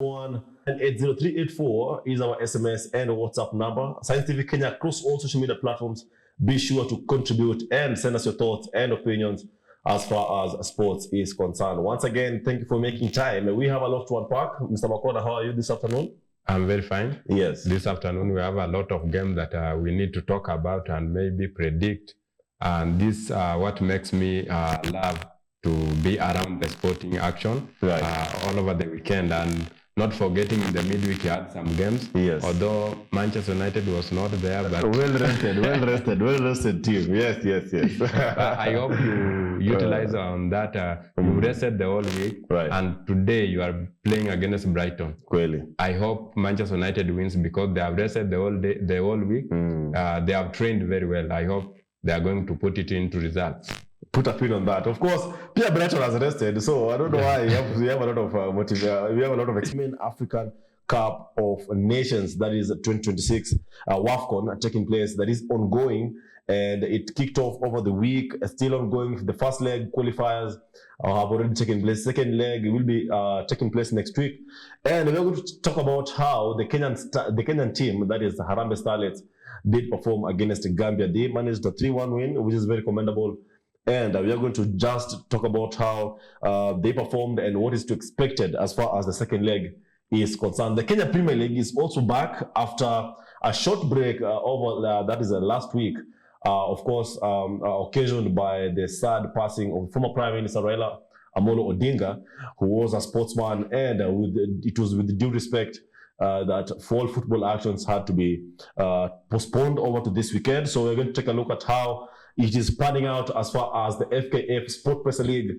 80384 is our SMS and WhatsApp number. Science TV Kenya across all social media platforms. Be sure to contribute and send us your thoughts and opinions as far as sports is concerned. Once again, thank you for making time. We have a lot to unpack. Mr. Makona, how are you this afternoon? I'm very fine. Yes. This afternoon we have a lot of games that we need to talk about and maybe predict. And this what makes me love to be around the sporting action all over the weekend. And not forgetting in the midweek you had some games. Yes. Although Manchester United was not there, but well rested team. Yes. I hope you utilize on that. You rested the whole week, and today you are playing against Brighton. Really? I hope Manchester United wins because they have rested the whole week. They have trained very well. I hope they are going to put it into results. Put a pin on that. Of course, Pierre Brighton has rested, so I don't know why we have a lot of we have a lot of African Cup of Nations, that is 2026 Wafcon taking place, that is ongoing, and it kicked off over the week, still ongoing. The first leg qualifiers have already taken place. Second leg will be taking place next week, and we're going to talk about how the Kenyan team, that is the Harambee Starlets, did perform against Gambia. They managed a 3-1 win, which is very commendable. And we are going to just talk about how they performed and what is to expected as far as the second leg is concerned. The Kenya Premier League is also back after a short break over that is last week. Of course, occasioned by the sad passing of former Prime Minister Raila Amolo Odinga, who was a sportsman, and it was with due respect that fall football actions had to be postponed over to this weekend. So we're going to take a look at how it is panning out as far as the FKF Sport Press League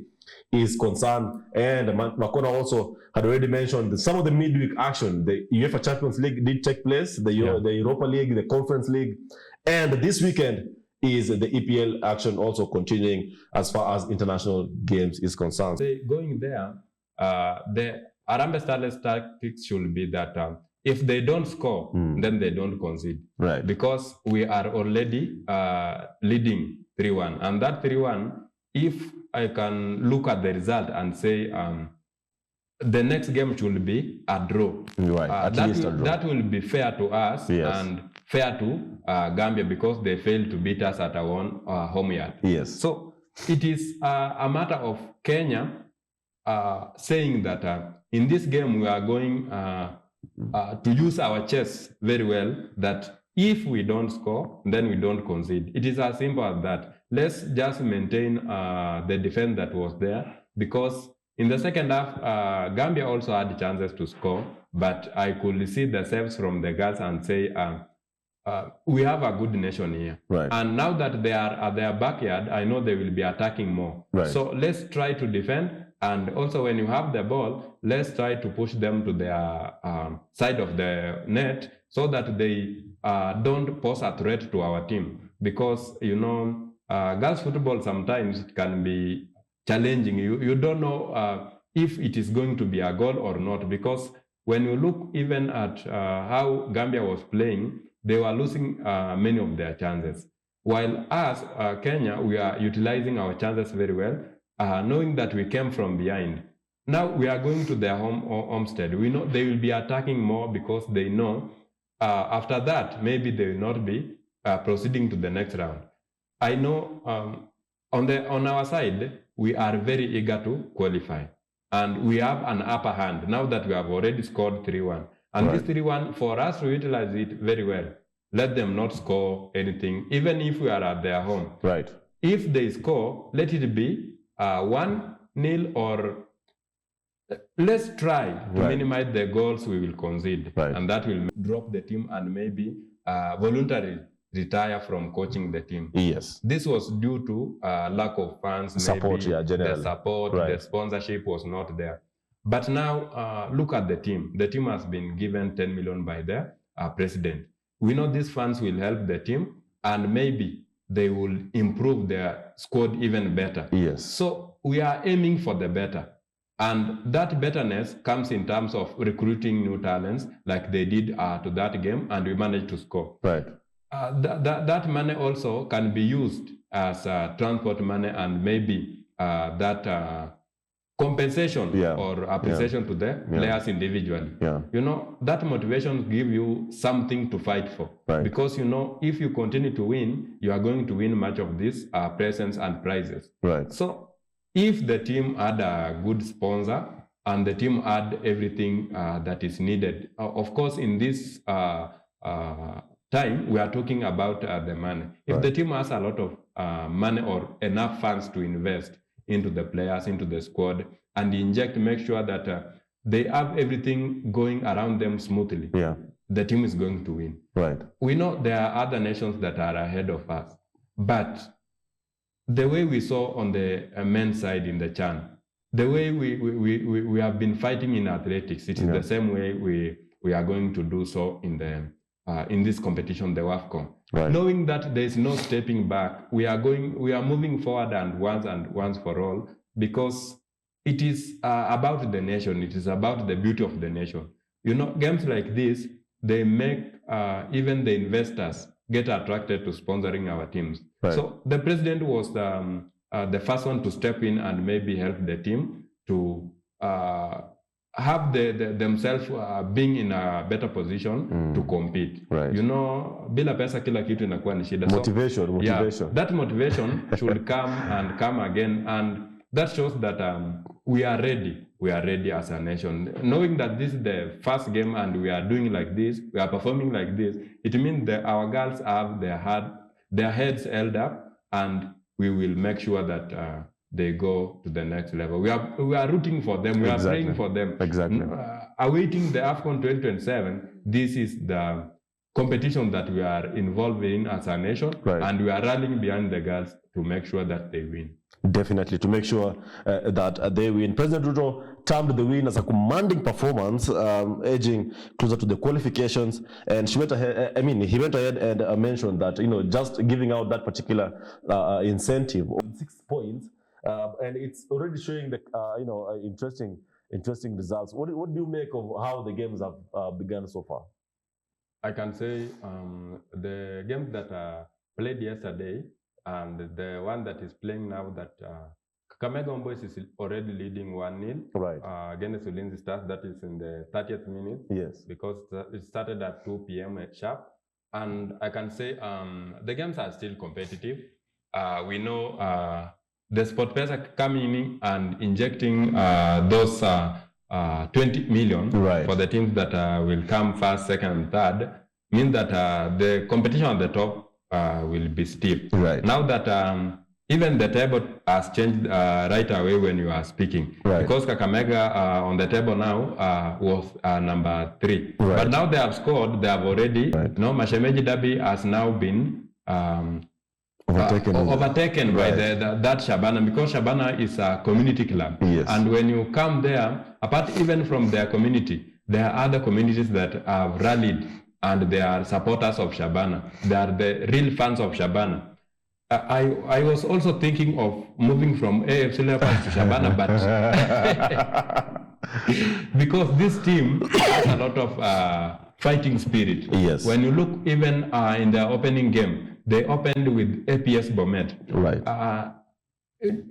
is concerned. And Makona also had already mentioned some of the midweek action. The UEFA Champions League did take place, the Europa League, the Conference League, and this weekend is the EPL action also continuing as far as international games is concerned. Going there, the Harambee Starlets tactics should be that if they don't score, then they don't concede. Right. Because we are already leading 3-1. And that 3-1, if I can look at the result and say the next game should be a draw. Right. At least a draw. That will be fair to us and fair to Gambia because they failed to beat us at our own home yard. Yes. So it is a matter of Kenya saying that in this game we are going to use our chest very well, that if we don't score, then we don't concede. It is as simple as that. Let's just maintain the defense that was there, because in the second half, Gambia also had chances to score, but I could see the saves from the girls and say, we have a good nation here. Right. And now that they are at their backyard, I know they will be attacking more. Right. So let's try to defend. And also when you have the ball, let's try to push them to their side of the net so that they don't pose a threat to our team. Because, you know, girls football sometimes it can be challenging. You don't know if it is going to be a goal or not. Because when you look even at how Gambia was playing, they were losing many of their chances. While us, Kenya, we are utilizing our chances very well. Knowing that we came from behind. Now we are going to their homestead. We know they will be attacking more because they know after that, maybe they will not be proceeding to the next round. I know on our side, we are very eager to qualify. And we have an upper hand now that we have already scored 3-1. And this 3-1, for us to utilize it very well, let them not score anything, even if we are at their home. Right. If they score, let it be 1-0, or let's try to minimize the goals we will concede, and that will drop the team and maybe voluntarily retire from coaching the team. Yes. This was due to lack of funds, support, maybe generally. The support, the sponsorship was not there. But now look at the team. The team has been given 10 million by the president. We know these funds will help the team, and maybe they will improve their squad even better. Yes. So we are aiming for the better. And that betterness comes in terms of recruiting new talents like they did to that game, and we managed to score. Right. That money also can be used as transport money, and maybe that compensation or appreciation to the players individually. You know, that motivation give you something to fight for. Because, you know, if you continue to win, you are going to win much of these presents and prizes. So if the team had a good sponsor and the team had everything that is needed, of course, in this time, we are talking about the money. If the team has a lot of money or enough funds to invest into the players, into the squad, and make sure that they have everything going around them smoothly, the team is going to win. We know there are other nations that are ahead of us, but the way we saw on the men's side in the CHAN, the way we have been fighting in athletics, it is the same way we are going to do so in this competition, the Wafcon. Knowing that there is no stepping back, we are moving forward and once for all, because it is about the nation. It is about the beauty of the nation. You know, games like this, they make even the investors get attracted to sponsoring our teams. So the president was the first one to step in and maybe help the team to have themselves being in a better position to compete. You know, bila pesa kila kitu inakuwa ni shida. Motivation. That motivation should come again, and that shows that we are ready. We are ready as a nation. Knowing that this is the first game and we are doing like this, we are performing like this, it means that our girls have their heads held up, and we will make sure that they go to the next level. We are rooting for them. We are praying for them. Awaiting the AFCON 2027, this is the competition that we are involved in as a nation, and we are rallying behind the girls to make sure that they win. Definitely, to make sure that they win. President Ruto termed the win as a commanding performance, edging closer to the qualifications. And he went ahead and mentioned that, you know, just giving out that particular incentive of 6 points, and it's already showing the interesting results. What do you make of how the games have begun so far? I can say the games that played yesterday and the one that is playing now, that Kakamega Boys is already leading 1-0 against Ulinzi Stars. That is in the 30th minute. Because it started at 2 p.m. sharp. And I can say the games are still competitive. We know the sport players are coming in and injecting those 20 million for the teams that will come first, second, and third. Means that the competition at the top will be steep. Now that even the table has changed right away when you are speaking. Because Kakamega on the table now was number 3. But now they have scored, they have already, Mashemeji Derby has now been overtaken by that Shabana, because Shabana is a community club. And when you come there, apart even from their community, there are other communities that have rallied, and they are supporters of Shabana. They are the real fans of Shabana. I was also thinking of moving from AFC Leopards to Shabana, but because this team has a lot of fighting spirit. When you look even in their opening game, they opened with APS Bomet.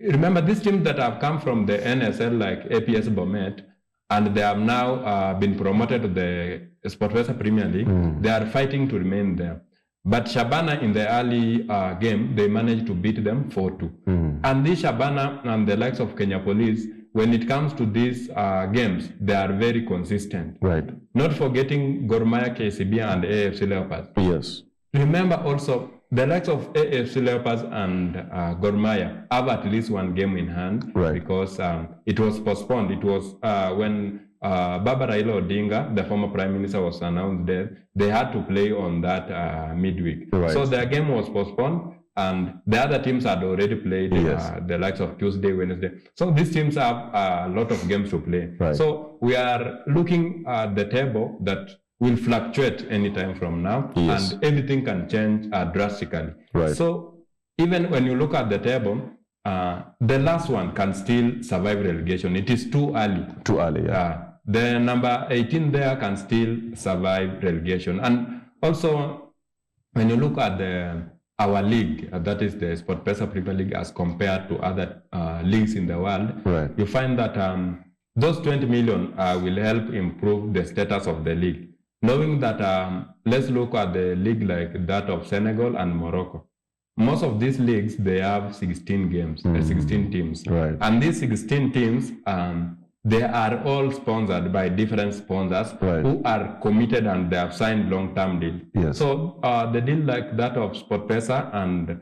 Remember, these teams that have come from the NSL like APS Bomet, and they have now been promoted to the Sportpesa Premier League, they are fighting to remain there. But Shabana in the early game, they managed to beat them 4-2. And this Shabana and the likes of Kenya Police, when it comes to these games, they are very consistent. Not forgetting Gor Mahia, KCB, and AFC Leopards. Remember also, the likes of AFC Leopards and Gor Mahia have at least one game in hand, because it was postponed. It was when Baba Raila Odinga, the former Prime Minister, was announced dead. They had to play on that midweek. So their game was postponed, and the other teams had already played the likes of Tuesday, Wednesday. So these teams have a lot of games to play. So we are looking at the table that will fluctuate anytime from now, and everything can change drastically. So even when you look at the table, the last one can still survive relegation. It is too early. The number 18 there can still survive relegation. And also, when you look at the our league, that is the SportPesa Premier League, as compared to other leagues in the world, Right. you find that those 20 million will help improve the status of the league. Knowing that, let's look at the league like that of Senegal and Morocco. Most of these leagues, they have 16 games, 16 teams. Right. And these 16 teams, they are all sponsored by different sponsors Right. who are committed and they have signed long-term deals. Yes. So the deal like that of SportPesa and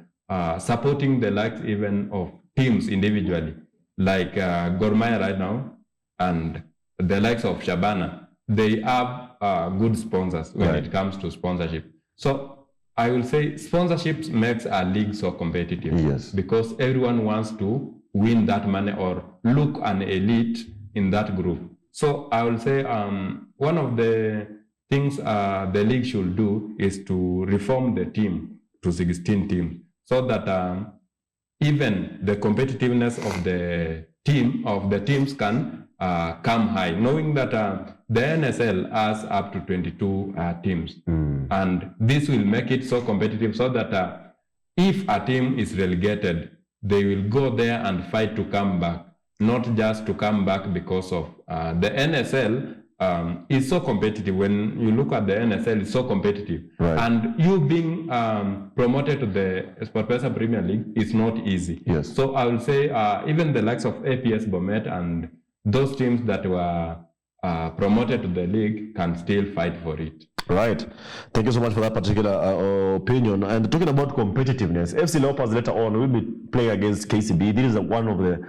supporting the likes even of teams individually, like Gor Mahia right now and the likes of Shabana, they have good sponsors when Right. it comes to sponsorship. So I will say sponsorships makes a league so competitive. Yes. Because everyone wants to win that money or look an elite in that group. So I will say one of the things the league should do is to reform the team to 16 teams so that even the competitiveness of the teams can come high, knowing that the NSL has up to 22 teams. And this will make it so competitive so that if a team is relegated, they will go there and fight to come back, not just to come back because of the NSL is so competitive. When you look at the NSL, it's so competitive. Right. And you being promoted to the SportPesa Premier League is not easy. Yes. So I will say even the likes of APS Bomet and those teams that were promoted to the league can still fight for it. Right. Thank you so much for that particular opinion. And talking about competitiveness, FC Leopards later on will be playing against KCB. This is one of the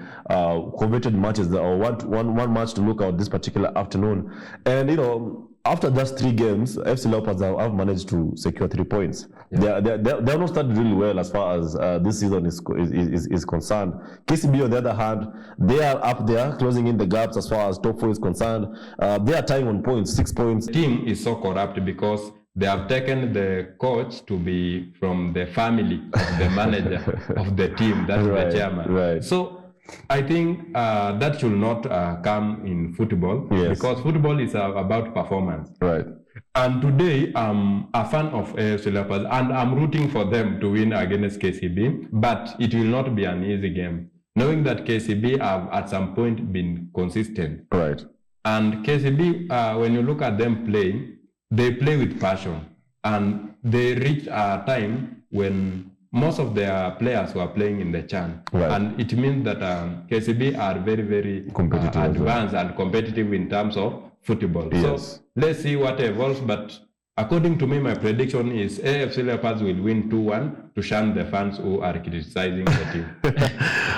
coveted matches, or one match to look at this particular afternoon. And, after just 3 games, FC Leopards have managed to secure 3 points. Yeah. They have not started really well as far as this season is concerned. KCB, on the other hand, they are up there, closing in the gaps as far as top 4 is concerned. They are tying on points, 6 points. The team is so corrupt because they have taken the coach to be from the family of the manager of the team, that's Right, the chairman. right. So I think that should not come in football. Yes. Because football is about performance. Right. And today I'm a fan of AFC Leopards and I'm rooting for them to win against KCB, but it will not be an easy game, knowing that KCB have at some point been consistent. Right. And KCB, when you look at them playing, they play with passion. And they reach a time when most of their players were playing in the CHAN. Right. And it means that KCB are very, very Competitive as well. advanced and competitive in terms of football. Yes. So let's see what evolves. But according to me, my prediction is AFC Leopards will win 2-1 to shun the fans who are criticizing the team.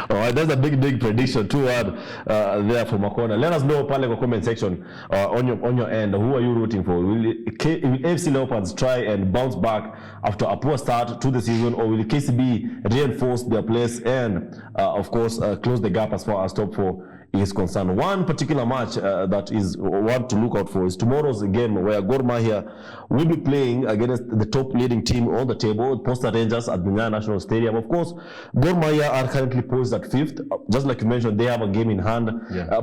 All right, that's a big prediction. 2-1 there for Makona. Let us know pale kwa comment section on your end. Who are you rooting for? Will AFC Leopards try and bounce back after a poor start to the season, or will KCB reinforce their place and, of course, close the gap as far as top 4 is concerned? One particular match that is one to look out for is tomorrow's game, where Gor Mahia will be playing against the top leading team on the table, Posta Rangers at the National Stadium. Of course, Gor Mahia are currently poised at 5th. Just like you mentioned, they have a game in hand,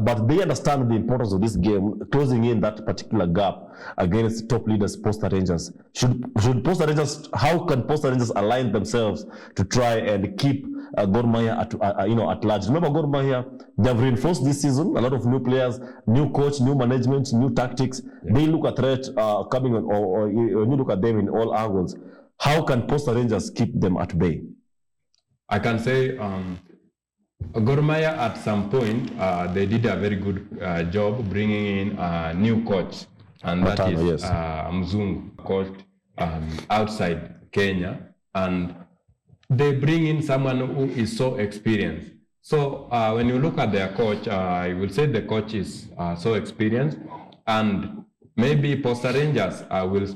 but they understand the importance of this game, closing in that particular gap against top leaders Posta Rangers. Should Posta Rangers, how can Posta Rangers align themselves to try and keep Gor Mahia at large? Remember, Gor Mahia, they have reinforced this season, a lot of new players, new coach, new management, new tactics. They look at threat coming on, or you look at them in all angles. How can Posta Rangers keep them at bay? I can say Gor Mahia at some point, they did a very good job bringing in a new coach, and that is Mzungu, coached outside Kenya, and they bring in someone who is so experienced. So when you look at their coach, I will say the coach is so experienced, and maybe Posta Rangers will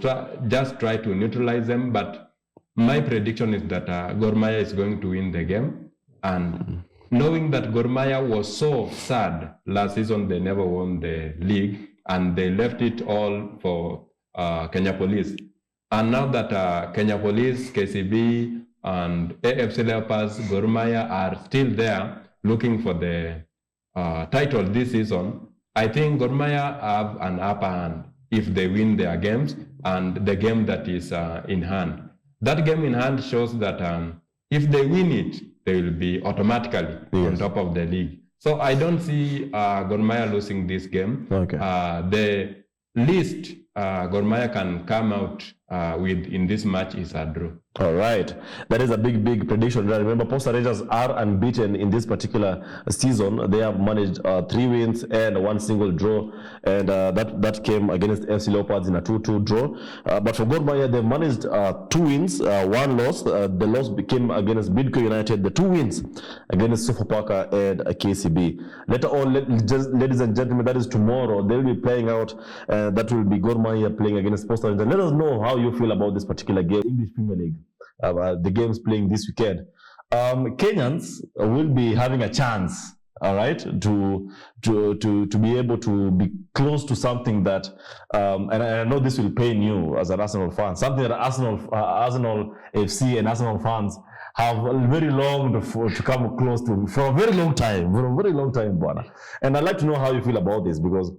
just try to neutralize them, but my prediction is that Gor Mahia is going to win the game. And knowing that Gor Mahia was so sad last season, they never won the league, and they left it all for Kenya Police. And now that Kenya Police, KCB, and AFC Leopards, Gor Mahia are still there looking for the title this season, I think Gor Mahia have an upper hand if they win their games and the game that is in hand. that game in hand shows that if they win it, they will be automatically on top of the league. So I don't see Gor Mahia losing this game. Okay. The least Gor Mahia can come out with in this match is a draw. All right, that is a big prediction. Remember, Posta Rangers are unbeaten in this particular season. They have managed 3 wins and 1 single draw, and that came against FC Leopards in a 2-2 draw. But for Gor Mahia, they managed 2 wins, 1 loss. The loss became against Bidco United. The 2 wins against Sofapaka and KCB. Later on, ladies and gentlemen, that is tomorrow. They'll be playing out. That will be Gor Mahia playing against Posta Rangers. Let us know how you feel about this particular game, English Premier League. The games playing this weekend. Kenyans will be having a chance, all right, to be able to be close to something that, and I know this will pain you as an Arsenal fan, something that Arsenal FC and Arsenal fans have very long to come close to for a very long time, Bwana. And I'd like to know how you feel about this, because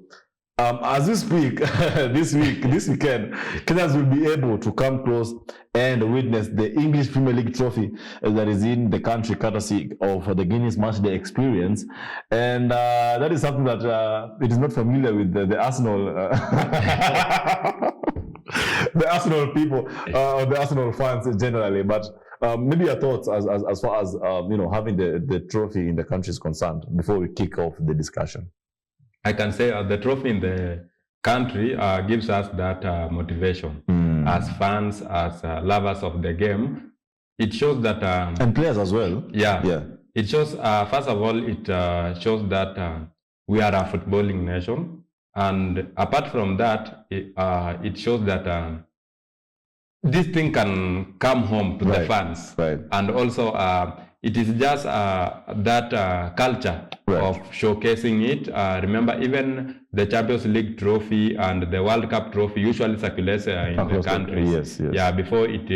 as we speak, this weekend, Kenyans will be able to come close and witness the English Premier League trophy that is in the country, courtesy of the Guinness Matchday Experience, and that is something that it is not familiar with the Arsenal, the Arsenal people, the Arsenal fans generally. But maybe your thoughts as far as having the trophy in the country is concerned before we kick off the discussion. I can say the trophy in the country gives us that motivation as fans, as lovers of the game. It shows that and players as well. Yeah. It shows first of all, it shows that we are a footballing nation, and apart from that, it shows that this thing can come home to the fans, and also it is just that culture of showcasing it. Remember, even the Champions League trophy and the World Cup trophy usually circulates in the country. Yes. Yeah, before it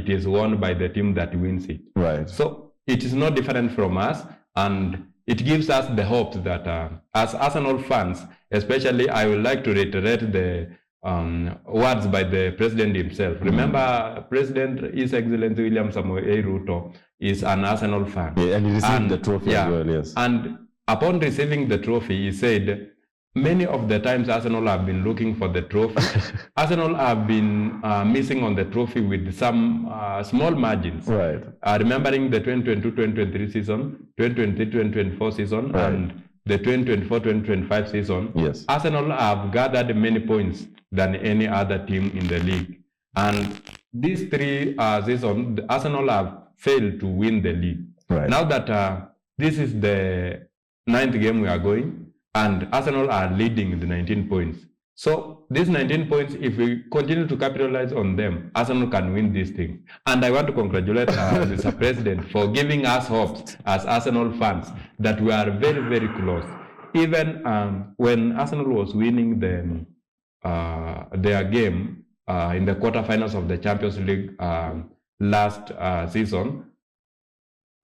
is won by the team that wins it. Right. So it is no different from us, and it gives us the hope that as Arsenal fans, especially, I would like to reiterate the words by the president himself. Remember, President His Excellency William Samoei Ruto is an Arsenal fan. Yeah, and he received the trophy as well, yes. And upon receiving the trophy, he said, many of the times Arsenal have been looking for the trophy. Arsenal have been missing on the trophy with some small margins. Right. Remembering the 2022-2023 season, 2023-2024 season, and the 2024-2025 season, yes, Arsenal have gathered many points than any other team in the league. And these 3 seasons, Arsenal have failed to win the league. Right. Now that this is the 9th game we are going, and Arsenal are leading the 19 points. So these 19 points, if we continue to capitalize on them, Arsenal can win this thing. And I want to congratulate Mr. President for giving us hope as Arsenal fans that we are very, very close. Even when Arsenal was winning their game in the quarterfinals of the Champions League last season,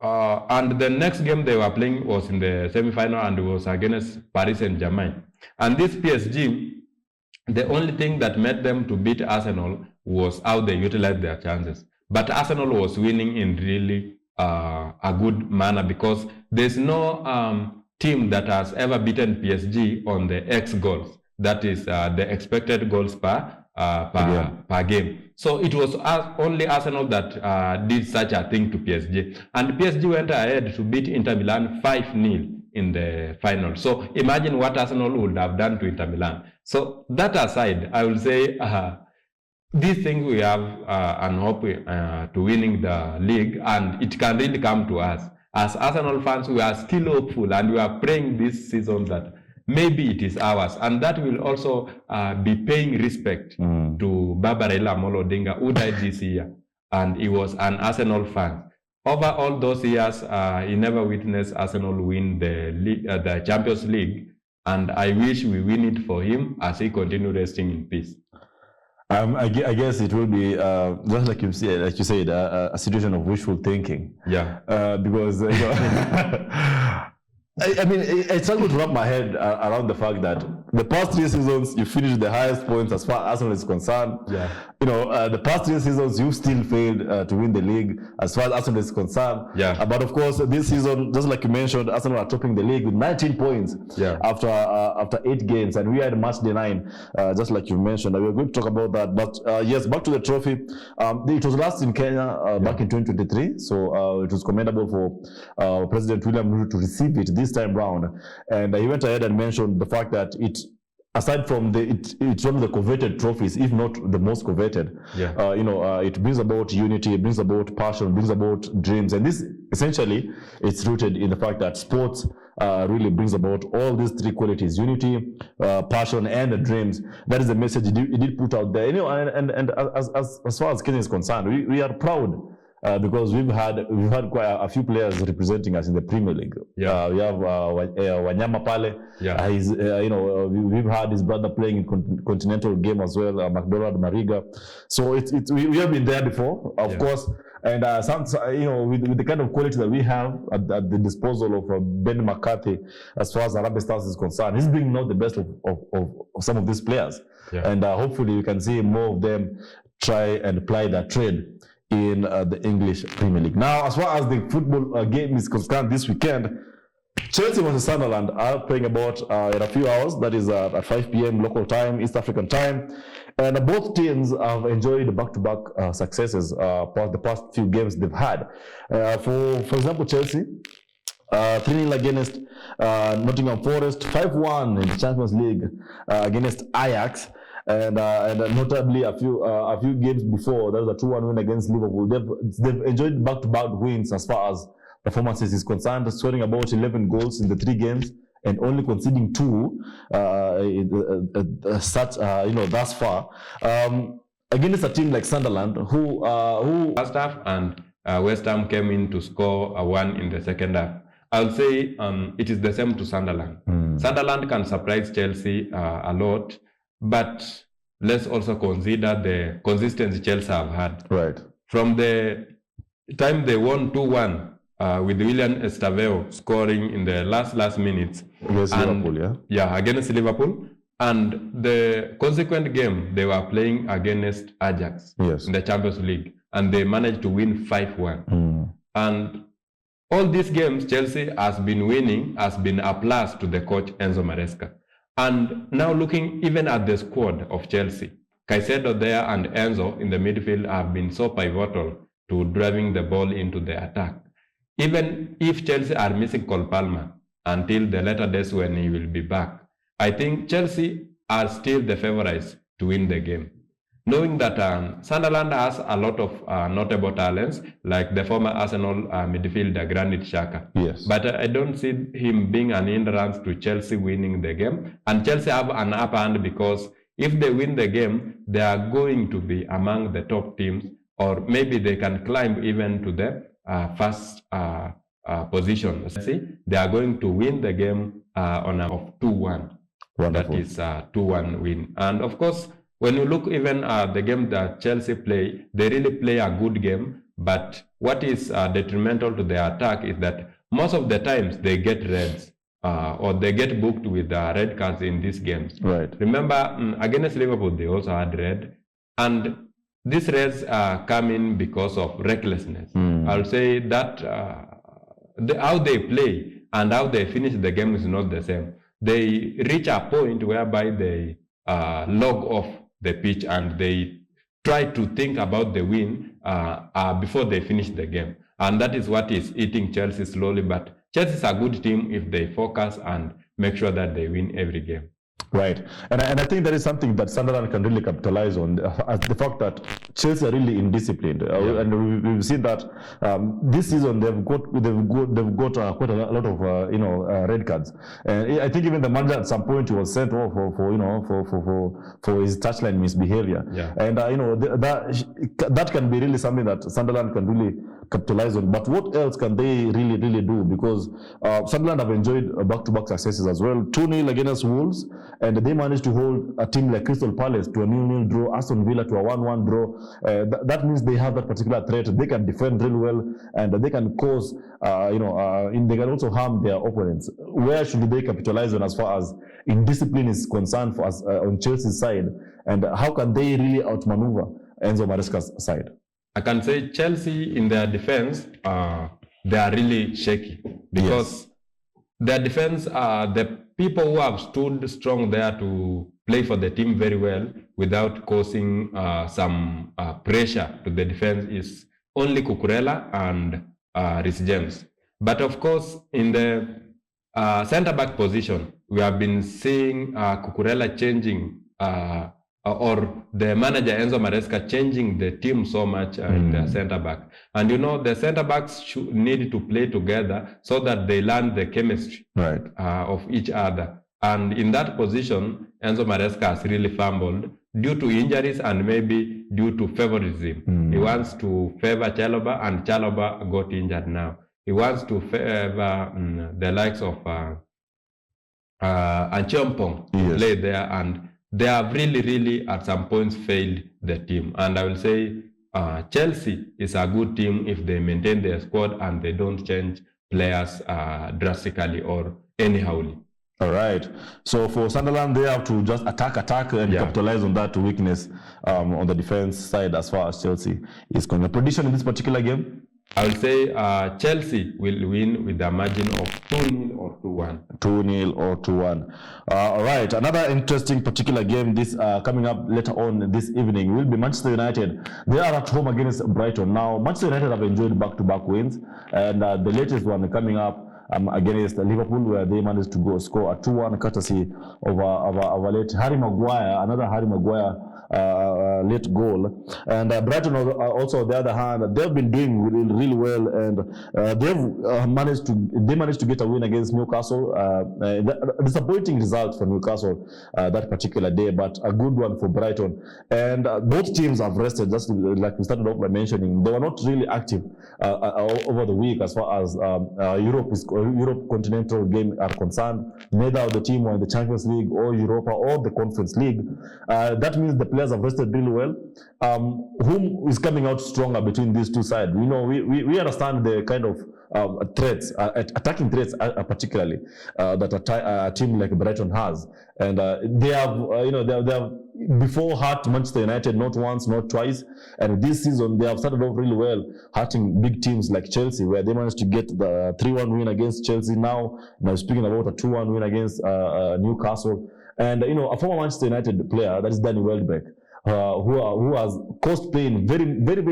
and the next game they were playing was in the semi-final, and it was against Paris Saint-Germain. And this PSG, the only thing that made them to beat Arsenal was how they utilized their chances. But Arsenal was winning in really a good manner, because there's no team that has ever beaten PSG on the X goals. That is the expected goals per game. So it was only Arsenal that did such a thing to PSG. And PSG went ahead to beat Inter Milan 5-0 in the final. So imagine what Arsenal would have done to Inter Milan. So that aside, I will say this thing we have an hope to winning the league, and it can really come to us. As Arsenal fans, we are still hopeful, and we are praying this season that maybe it is ours, and that will also be paying respect to Baba Raila Amolo Odinga, who died this year, and he was an Arsenal fan. Over all those years, he never witnessed Arsenal win the Champions League, and I wish we win it for him as he continues resting in peace. I guess it will be just like you said, a situation of wishful thinking. Yeah. Because I mean, I struggle to wrap my head around the fact that the past 3 seasons, you finished the highest points as far as Arsenal is concerned. Yeah. The past 3 seasons, you still failed to win the league as far as Arsenal is concerned. Yeah. But of course, this season, just like you mentioned, Arsenal are topping the league with 19 points after 8 games, and we are in match day 9, just like you mentioned. And we're going to talk about that. But yes, back to the trophy. It was last in Kenya back in 2023, so it was commendable for President William Ruto to receive it this time round. And he went ahead and mentioned the fact that aside from it's one of the coveted trophies, if not the most coveted. It brings about unity, it brings about passion, it brings about dreams, and this essentially it's rooted in the fact that sports really brings about all these 3 qualities: unity, passion, and dreams. That is the message he did put out there. And as far as Kenya is concerned, we are proud. Because we've had quite a few players representing us in the Premier League. We have Wanyama Pale. We've had his brother playing in continental game as well, McDonald Mariga. So we have been there before, of course. And with the kind of quality that we have at the disposal of Ben McCarthy, as far as Harambee Stars is concerned, he's bringing out the best of some of these players. And hopefully we can see more of them try and ply their trade in the English Premier League. Now, as far as the football game is concerned this weekend, Chelsea versus Sunderland are playing about in a few hours. That is at 5 p.m. local time, East African time. And both teams have enjoyed back-to-back successes the past few games they've had. For example, Chelsea, 3-0 against Nottingham Forest, 5-1 in the Champions League against Ajax. And notably a few games before, there was a 2-1 win against Liverpool. They've enjoyed back-to-back wins as far as performances is concerned, scoring about 11 goals in the 3 games and only conceding 2 thus far. Against a team like Sunderland, who first half and West Ham came in to score a 1 in the second half. I'll say it is the same to Sunderland. Sunderland can surprise Chelsea a lot. But let's also consider the consistency Chelsea have had. Right. From the time they won 2-1 with William Estaveo scoring in the last minutes. Against Liverpool, against Liverpool. And the consequent game, they were playing against Ajax in the Champions League. And they managed to win 5-1. And all these games Chelsea has been winning has been a plus to the coach Enzo Maresca. And now looking even at the squad of Chelsea, Caicedo there and Enzo in the midfield have been so pivotal to driving the ball into the attack. Even if Chelsea are missing Cole Palmer until the later days when he will be back, I think Chelsea are still the favorites to win the game. Knowing that Sunderland has a lot of notable talents, like the former Arsenal midfielder Granit Xhaka. Yes. But I don't see him being an hindrance to Chelsea winning the game. And Chelsea have an upper hand because if they win the game, they are going to be among the top teams, or maybe they can climb even to the first position. See, they are going to win the game on of 2-1. Wonderful. That is a 2-1 win. And of course, when you look even at the game that Chelsea play, they really play a good game. But what is detrimental to their attack is that most of the times they get reds or they get booked with red cards in these games. Right. Remember, against Liverpool, they also had red. And these reds are coming because of recklessness. I'll say that how they play and how they finish the game is not the same. They reach a point whereby they log off the pitch and they try to think about the win before they finish the game. And that is what is eating Chelsea slowly. But Chelsea is a good team if they focus and make sure that they win every game. Right. And I think that is something that Sunderland can really capitalize on, the fact that Chelsea are really indisciplined. And we've seen that this season they've got quite a lot of red cards. And I think even the manager at some point he was sent off for his touchline misbehavior. Yeah. And that can be really something that Sunderland can really capitalize on. But what else can they really do? Because Sunderland have enjoyed back-to-back successes as well. 2-0 against Wolves, and they managed to hold a team like Crystal Palace to a 0-0 draw, Aston Villa to a 1-1 draw. That means they have that particular threat. They can defend really well, and they can cause, they can also harm their opponents. Where should they capitalize on as far as indiscipline is concerned for us on Chelsea's side, and how can they really outmaneuver Enzo Maresca's side? I can say Chelsea in their defense, they are really shaky because their defense are the people who have stood strong there to play for the team very well without causing some pressure to the defense is only Cucurella and Reece James. But of course, in the centre-back position, we have been seeing Cucurella changing or the manager Enzo Maresca changing the team so much in the centre-back. And the centre-backs need to play together so that they learn the chemistry of each other. And in that position, Enzo Maresca has really fumbled due to injuries and maybe due to favoritism. He wants to favor Chalobah, and Chalobah got injured now. He wants to favor the likes of Anchompong to play there, and they have really at some points failed the team. And I will say Chelsea is a good team if they maintain their squad and they don't change players drastically or anyhowly. All right. So for Sunderland, they have to just attack and capitalize on that weakness on the defense side as far as Chelsea is concerned. A prediction in this particular game? I would say Chelsea will win with a margin of 2-0 or 2-1. 2-0 or 2-1. All right. Another interesting particular game this coming up later on this evening will be Manchester United. They are at home against Brighton. Now, Manchester United have enjoyed back-to-back wins, and the latest one coming up against Liverpool, where they managed to score a 2-1 courtesy of our late Harry Maguire, another Harry Maguire late goal. And Brighton also, on the other hand, they've been doing really well, and they've managed to get a win against Newcastle. A disappointing result for Newcastle that particular day, but a good one for Brighton. And both teams have rested, just like we started off by mentioning. They were not really active over the week as far as Europe continental game are concerned. Neither of the team were in the Champions League or Europa or the Conference League. That means the players have rested really well. Whom is coming out stronger between these two sides? We understand the kind of threats, attacking threats, particularly that a team like Brighton has, and they have before hurt Manchester United not once, not twice, and this season they have started off really well, hurting big teams like Chelsea, where they managed to get the 3-1 win against Chelsea. Now speaking about a 2-1 win against Newcastle, and a former Manchester United player, that is Danny Welbeck, who has caused pain very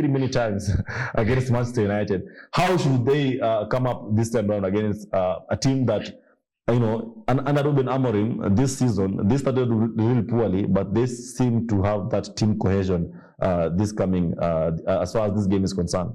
many times against Manchester United. How should they come up this time around against a team that, under Ruben Amorim this season, they started really poorly, but they seem to have that team cohesion this coming as far as this game is concerned?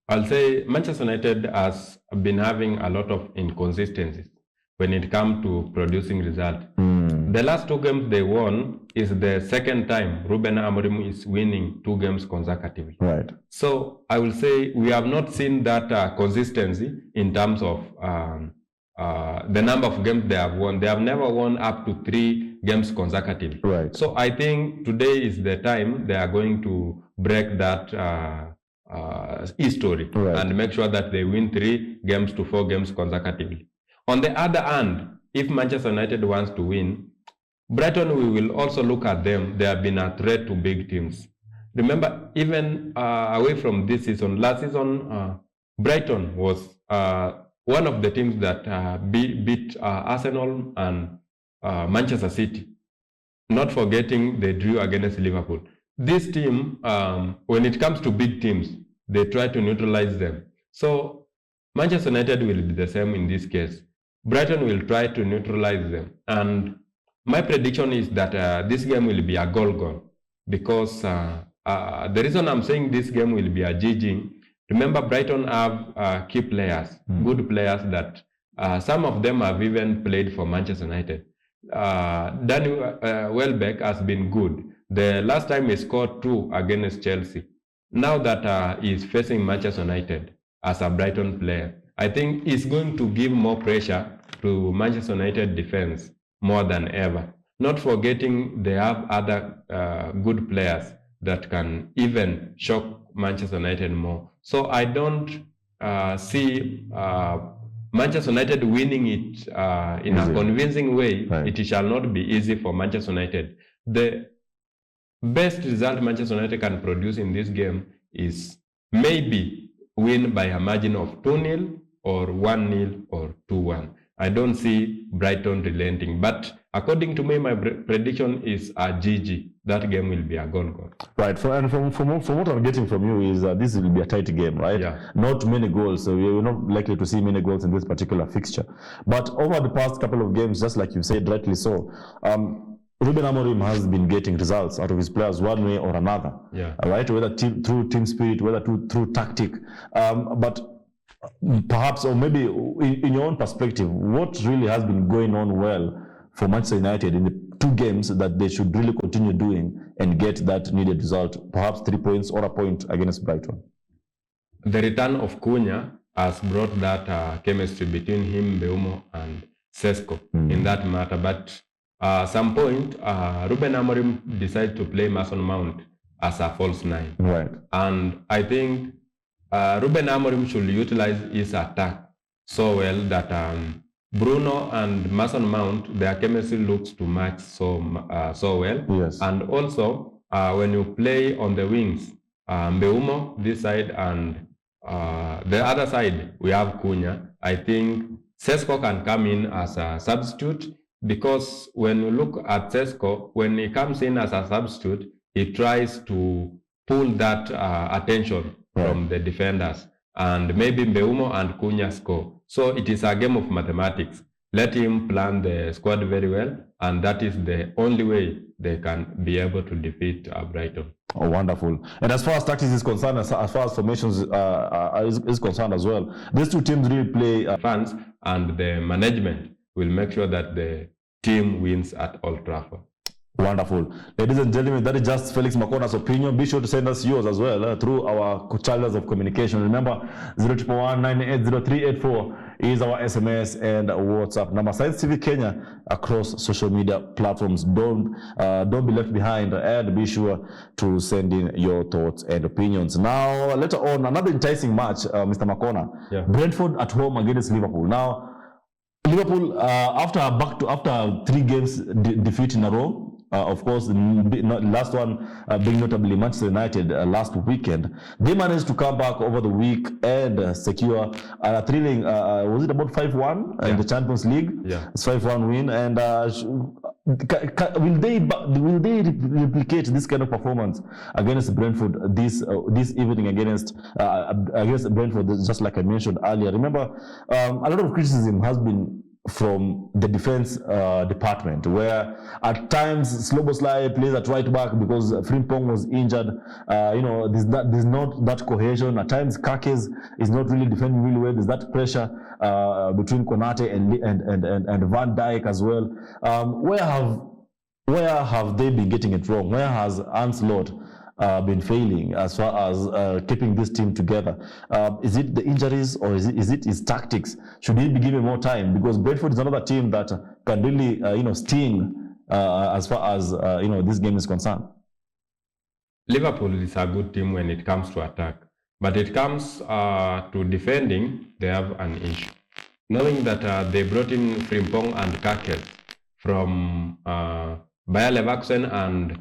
I'll say Manchester United has been having a lot of inconsistencies when it comes to producing results. The last 2 games they won is the second time Ruben Amorim is winning 2 games consecutively. Right. So I will say we have not seen that consistency in terms of the number of games they have won. They have never won up to 3 games consecutively. Right. So I think today is the time they are going to break that history and make sure that they win 3 games to 4 games consecutively. On the other hand, if Manchester United wants to win, Brighton, we will also look at them. They have been a threat to big teams. Remember, even away from this season, last season, Brighton was one of the teams that beat Arsenal and Manchester City. Not forgetting they drew against Liverpool. This team, when it comes to big teams, they try to neutralize them. So Manchester United will be the same in this case. Brighton will try to neutralize them. And my prediction is that this game will be a goal, because the reason I'm saying this game will be a GG, remember Brighton have key players, good players that some of them have even played for Manchester United. Danny Welbeck has been good. The last time he scored 2 against Chelsea. now that he's facing Manchester United as a Brighton player, I think it's going to give more pressure to Manchester United defense more than ever. Not forgetting they have other good players that can even shock Manchester United more. So I don't see Manchester United winning it in a convincing way. Right. It shall not be easy for Manchester United. The best result Manchester United can produce in this game is maybe win by a margin of 2-0 or 1-0 or 2-1. I don't see Brighton relenting, but according to me, my prediction is a GG. That game will be a goal. Right. From what I'm getting from you is this will be a tight game, right? Yeah. Not many goals. So we're not likely to see many goals in this particular fixture. But over the past couple of games, just like you said rightly so, Ruben Amorim has been getting results out of his players one way or another. Yeah. Right. Whether through team spirit, whether through tactic, but perhaps, or maybe in your own perspective, what really has been going on well for Manchester United in the 2 games that they should really continue doing and get that needed result, perhaps 3 points or a point against Brighton? The return of Cunha has brought that chemistry between him, Mbeumo, and Sesko in that matter. But some point, Ruben Amorim decided to play Mason Mount as a false 9. Right. And I think Ruben Amorim should utilize his attack so well that Bruno and Mason Mount, their chemistry looks to match so well. Yes. And also, when you play on the wings, Mbeumo this side and the other side, we have Cunha. I think Sesko can come in as a substitute, because when you look at Sesko, when he comes in as a substitute, he tries to pull that attention from the defenders, and maybe Mbeumo and Cunha score. So it is a game of mathematics. Let him plan the squad very well, and that is the only way they can be able to defeat Brighton. Oh, wonderful. And as far as tactics is concerned, as far as formations is concerned as well, these 2 teams really play. Fans and the management will make sure that the team wins at Old Trafford. Wonderful. Ladies and gentlemen, that is just Felix Makona's opinion. Be sure to send us yours as well through our channels of communication. Remember, 0111980384 is our SMS and WhatsApp number. Science TV Kenya across social media platforms. Don't be left behind, and be sure to send in your thoughts and opinions. Now, later on, another enticing match, Mr. Makona. Yeah. Brentford at home against Liverpool. Now, Liverpool, after 3 games defeat in a row, of course, the last one being notably Manchester United last weekend, they managed to come back over the week and secure a thrilling, was it about 5-1 in the Champions League? Yeah. It's 5-1 win. And will they replicate this kind of performance against Brentford this evening against Brentford, just like I mentioned earlier? Remember, a lot of criticism has been from the defense department, where at times Sloboslai plays at right back because Frimpong was injured. There's not that cohesion. At times Kakes is not really defending really well. There's that pressure between Konate and Van Dijk as well. Where have they been getting it wrong? Where has Ancelotti been failing as far as keeping this team together? Is it the injuries, or is it his tactics? Should he be given more time? Because Brentford is another team that can really sting as far as this game is concerned. Liverpool is a good team when it comes to attack, but it comes to defending, they have an issue. Knowing that they brought in Frimpong and Kakes from Bayer Leverkusen and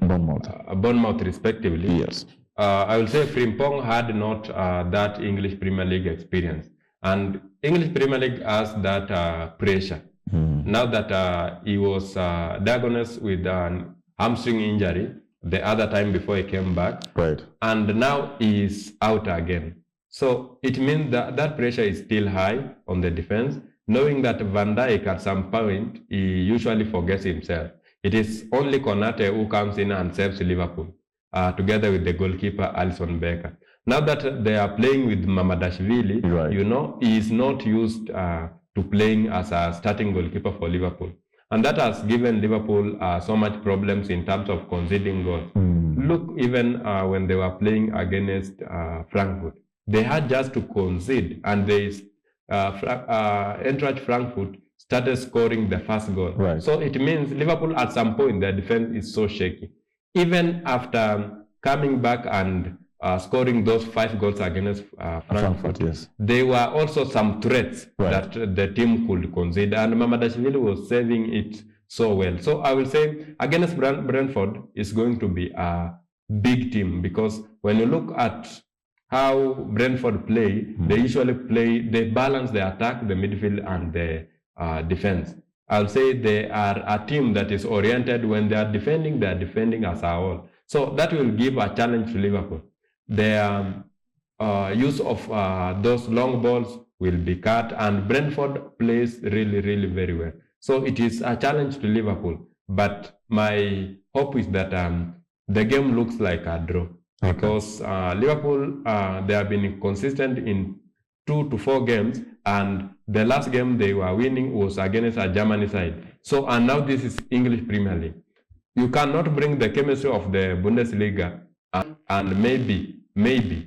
Bournemouth respectively. Yes. I will say Frimpong had not that English Premier League experience, and English Premier League has that pressure. Now that he was diagnosed with an hamstring injury the other time before he came back, right, and now he is out again. So it means that that pressure is still high on the defense, knowing that Van Dijk at some point, he usually forgets himself. It is only Konate who comes in and saves Liverpool, together with the goalkeeper, Alisson Becker. Now that they are playing with Mamadashvili, right, he is not used to playing as a starting goalkeeper for Liverpool. And that has given Liverpool so much problems in terms of conceding goals. Look, even when they were playing against Frankfurt, they had just to concede, and Eintracht Frankfurt started scoring the first goal. Right. So it means Liverpool at some point their defense is so shaky. Even after coming back and scoring those 5 goals against Frankfurt, yes. there were also some threats that the team could concede, and Mamadashvili was saving it so well. So I will say against Brentford is going to be a big team, because when you look at how Brentford play, they usually they balance the attack, the midfield, and the defense. I'll say they are a team that is oriented. When they are defending as a whole. So that will give a challenge to Liverpool. Their use of those long balls will be cut, and Brentford plays really, really very well. So it is a challenge to Liverpool. But my hope is that the game looks like a draw. Okay. Because Liverpool, they have been consistent in 2 to 4 games, and the last game they were winning was against a Germany side. So, and now this is English Premier League. You cannot bring the chemistry of the Bundesliga, and maybe,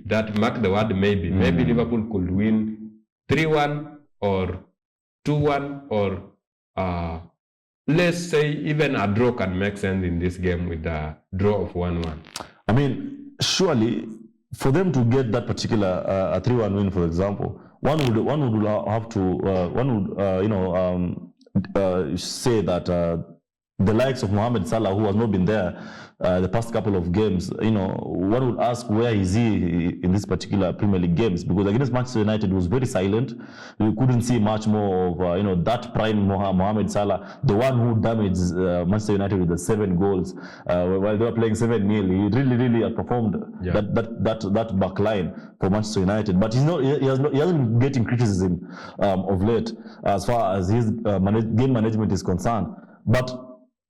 that mark the word maybe Liverpool could win 3-1 or 2-1, or let's say even a draw can make sense in this game with a draw of 1-1. I mean, surely for them to get that particular a 3-1 win, for example, one would have to say that the likes of Mohamed Salah, who has not been there the past couple of games, one would ask, where is he in this particular Premier League games? Because against Manchester United, it was very silent. We couldn't see much more of that prime Mohamed Salah, the one who damaged Manchester United with the 7 goals while they were playing 7-0. He really outperformed that back line for Manchester United. But he hasn't been getting criticism of late as far as his game management is concerned. But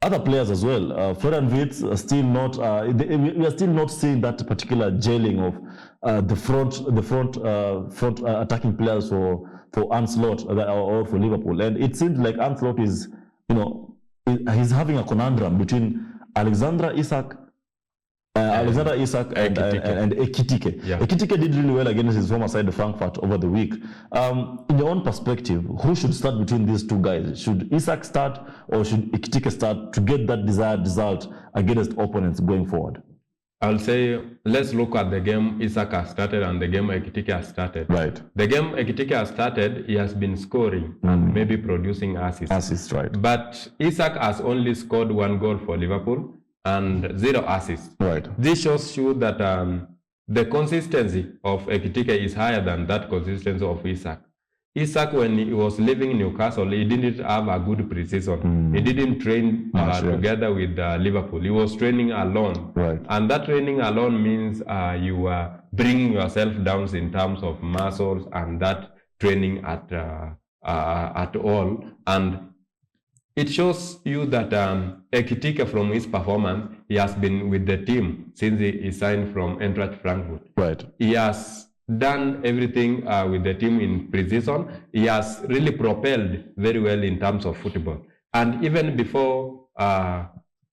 other players as well. Florian Wirtz are still not. We are still not seeing that particular gelling of the front attacking players for Ancelotti or for Liverpool. And it seems like Ancelotti is, he's having a conundrum between Alexander Isak and Ekitike. Yeah. Ekitike did really well against his former side, Frankfurt, over the week. In your own perspective, who should start between these two guys? Should Isak start, or should Ekitike start to get that desired result against opponents going forward? I'll say, let's look at the game Isak has started and the game Ekitike has started. Right. The game Ekitike has started, he has been scoring and maybe producing assists. Assists, right. But Isak has only scored 1 goal for Liverpool and 0 assists. Right. This shows you that the consistency of Ekitike is higher than that consistency of Isak. Isak, when he was leaving Newcastle, he didn't have a good preseason. He didn't train together with Liverpool. He was training alone. Right. And that training alone means you are bringing yourself down in terms of muscles and that training at all. And it shows you that Ekitike, from his performance, he has been with the team since he signed from Eintracht Frankfurt. Right. He has done everything with the team in pre-season. He has really propelled very well in terms of football. And even before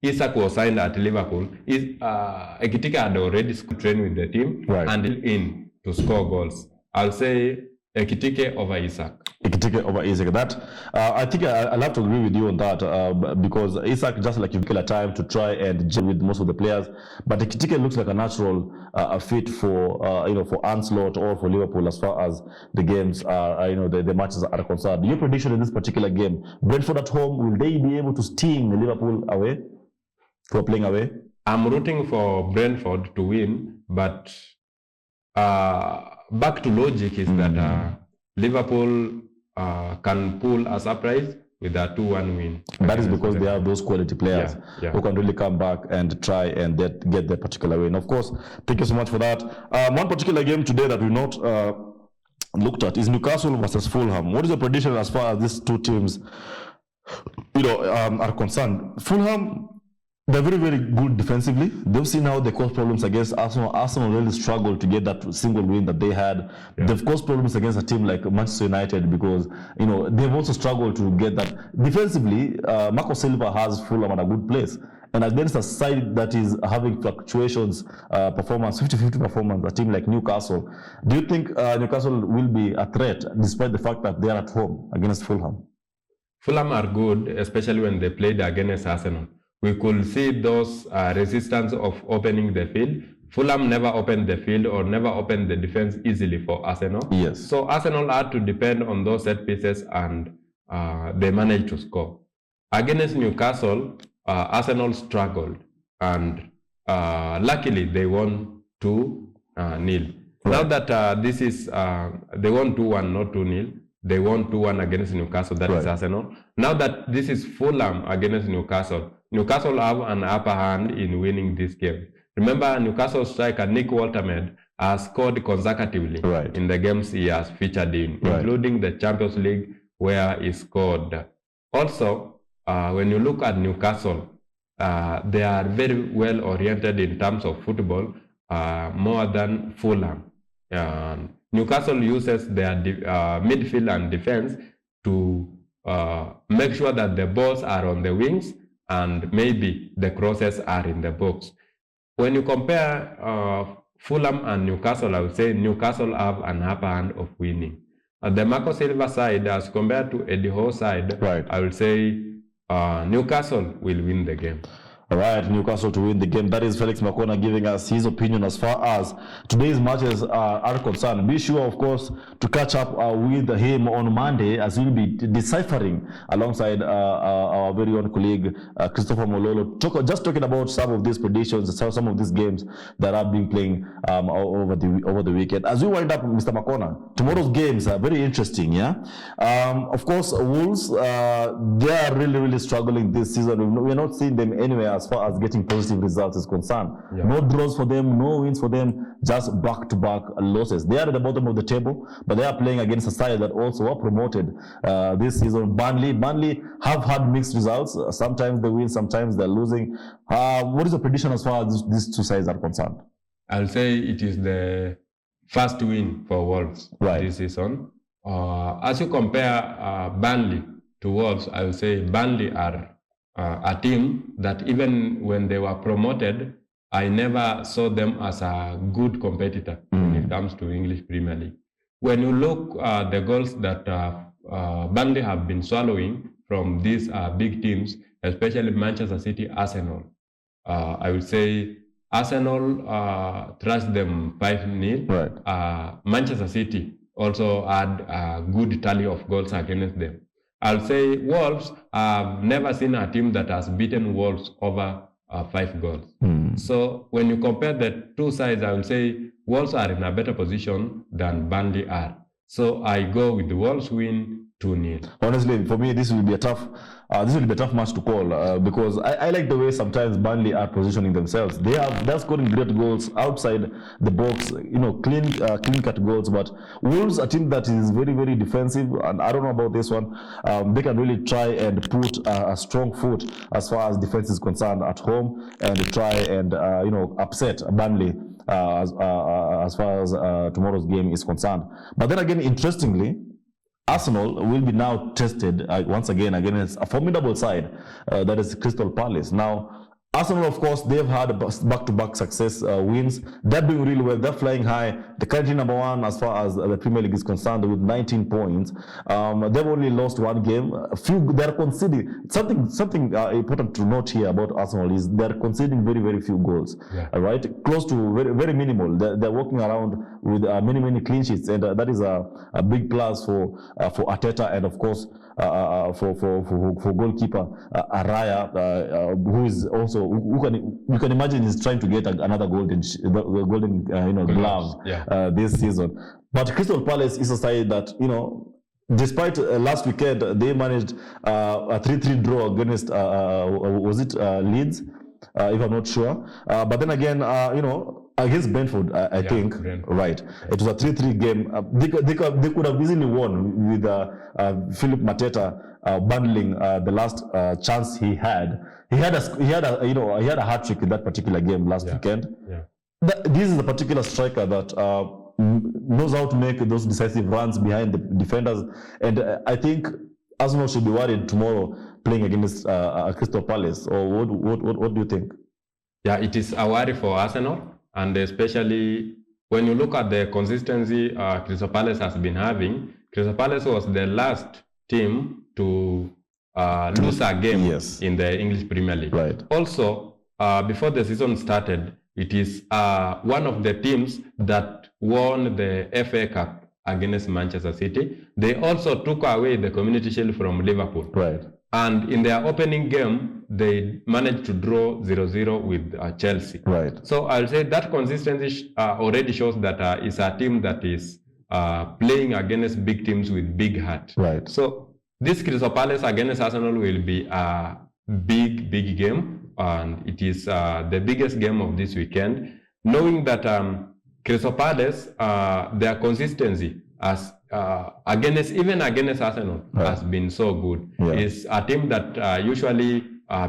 Isak was signed at Liverpool, Ekitike had already trained with the team and in to score goals. I'll say Ekitike over Isak. Ekitike over Isak. That I think I'll have to agree with you on that because Isak, just like you've got a time to try and gel with most of the players, but Ekitike looks like a natural fit for for Ancelotti or for Liverpool as far as the games the matches are concerned. Your prediction in this particular game: Brentford at home, will they be able to sting Liverpool away? For playing away? I'm rooting for Brentford to win, but back to logic is that Liverpool can pull a surprise with a 2-1 win. That is because they have those quality players who can really come back and try and get that particular win. Of course, thank you so much for that. One particular game today that we've not looked at is Newcastle versus Fulham. What is your prediction as far as these two teams are concerned? Fulham, they're very, very good defensively. They've seen how they cause problems against Arsenal. Arsenal really struggled to get that single win that they had. Yeah. They've caused problems against a team like Manchester United because, they've also struggled to get that. Defensively, Marco Silva has Fulham at a good place. and against a side that is having fluctuations, performance, 50-50 performance, a team like Newcastle, do you think Newcastle will be a threat despite the fact that they are at home against Fulham? Fulham are good, especially when they played against Arsenal. We could see those resistance of opening the field. Fulham never opened the field or never opened the defense easily for Arsenal. Yes. So Arsenal had to depend on those set pieces, and they managed to score. Against Newcastle, Arsenal struggled, and luckily they won 2-0. Right. Now that this is, they won 2-1, not 2-0. They won 2-1 against Newcastle, that is Arsenal. Now that this is Fulham against Newcastle, Newcastle have an upper hand in winning this game. Remember, Newcastle striker Nick Waltermed has scored consecutively in the games he has featured in, including the Champions League where he scored. Also, when you look at Newcastle, they are very well oriented in terms of football, more than Fulham. Newcastle uses their midfield and defense to make sure that the balls are on the wings and maybe the crosses are in the box. When you compare Fulham and Newcastle, I would say Newcastle have an upper hand of winning. The Marco Silva side, as compared to Eddie Howe's side, I would say Newcastle will win the game. All right, Newcastle to win the game. That is Felix Makona giving us his opinion as far as today's matches are concerned. Be sure, of course, to catch up with him on Monday, as we'll be deciphering alongside our very own colleague Christopher Mololo, just talking about some of these predictions, some of these games that have been playing over the weekend. As we wind up, Mr. Makona, tomorrow's games are very interesting. Yeah, of course, Wolves they are really struggling this season. We're not seeing them anywhere as far as getting positive results is concerned. No draws for them, no wins for them, just back-to-back losses. They are at the bottom of the table, but they are playing against a side that also were promoted this season. Burnley have had mixed results. Sometimes they win, sometimes they're losing. What is the prediction as far as these two sides are concerned? I'll say it is the first win for Wolves this season. As you compare Burnley to Wolves, I will say Burnley are a team that even when they were promoted, I never saw them as a good competitor when it comes to English Premier League. When you look at the goals that Burnley have been swallowing from these big teams, especially Manchester City, Arsenal, I would say Arsenal thrashed them 5-0. Manchester City also had a good tally of goals against them. I'll say Wolves, I've never seen a team that has beaten Wolves over 5 goals. So when you compare the two sides, I will say Wolves are in a better position than Burnley are. So I go with the Wolves win 2-0. Honestly, for me, this will be a tough match to call because I like the way sometimes Burnley are positioning themselves. They're scoring great goals outside the box, clean cut goals. But Wolves, a team that is very defensive, and I don't know about this one. They can really try and put a strong foot as far as defense is concerned at home, and try and upset Burnley as far as tomorrow's game is concerned. But then again, interestingly, Arsenal will be now tested once again against a formidable side that is Crystal Palace. Now, Arsenal, of course, they've had back-to-back success wins. They're doing really well. They're flying high. They're currently number one as far as the Premier League is concerned with 19 points. They've only lost one game. They're conceding. Something important to note here about Arsenal is they're conceding very few goals. Right, close to very minimal. They're walking around with many clean sheets, and that is a big plus for Arteta, and of course for goalkeeper Araya, who is also you can imagine he's trying to get another golden glove this season. But Crystal Palace is a side that despite last weekend they managed a 3-3 draw against was it Leeds, if I'm not sure, but then again against Brentford, I think, right? It was a 3-3 game. They could have easily won with Philip Mateta bundling the last chance he had. He had a hat trick in that particular game last weekend. This is a particular striker that knows how to make those decisive runs behind the defenders, and I think Arsenal should be worried tomorrow playing against Crystal Palace, or what do you think? Yeah, it is a worry for Arsenal, and especially when you look at the consistency Crystal Palace has been having. Crystal Palace was the last team to lose a game in the English Premier League. Right. Also, before the season started, it is one of the teams that won the FA Cup against Manchester City. They also took away the Community Shield from Liverpool. Right. And in their opening game, they managed to draw 0-0 with Chelsea. Right. So I'll say that consistency already shows that it's a team that is playing against big teams with big heart. Right. So this Crystal Palace against Arsenal will be a big game, and it is the biggest game of this weekend. Knowing that Crystal Palace, their consistency as even against Arsenal has been so good. It's a team that usually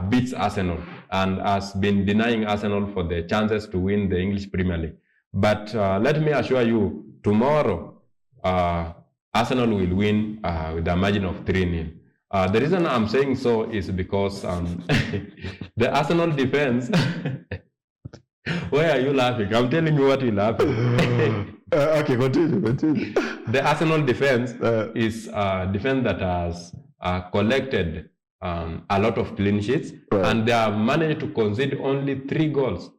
beats Arsenal and has been denying Arsenal for the chances to win the English Premier League. But let me assure you, tomorrow Arsenal will win with a margin of 3-0. The reason I'm saying so is because the Arsenal defense. Why are you laughing? I'm telling you what will happen. Okay, continue. The Arsenal defense is a defense that has collected a lot of clean sheets, and they have managed to concede only 3 goals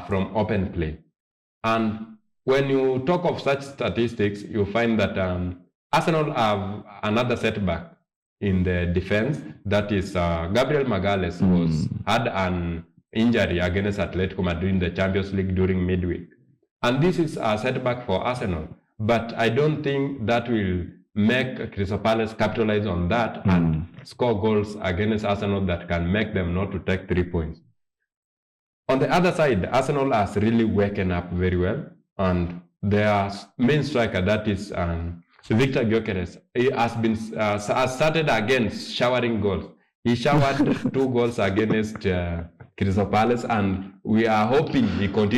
from open play. And when you talk of such statistics, you find that Arsenal have another setback in the defense. That is Gabriel Magalhaes had an injury against Atletico Madrid in the Champions League during midweek. And this is a setback for Arsenal. But I don't think that will make Crystal Palace capitalize on that and score goals against Arsenal that can make them not to take 3 points. On the other side, Arsenal has really woken up very well. And their main striker, that is Victor Gyökeres, he has started again showering goals. He showered 2 goals against Crystal Palace, and we are hoping he continues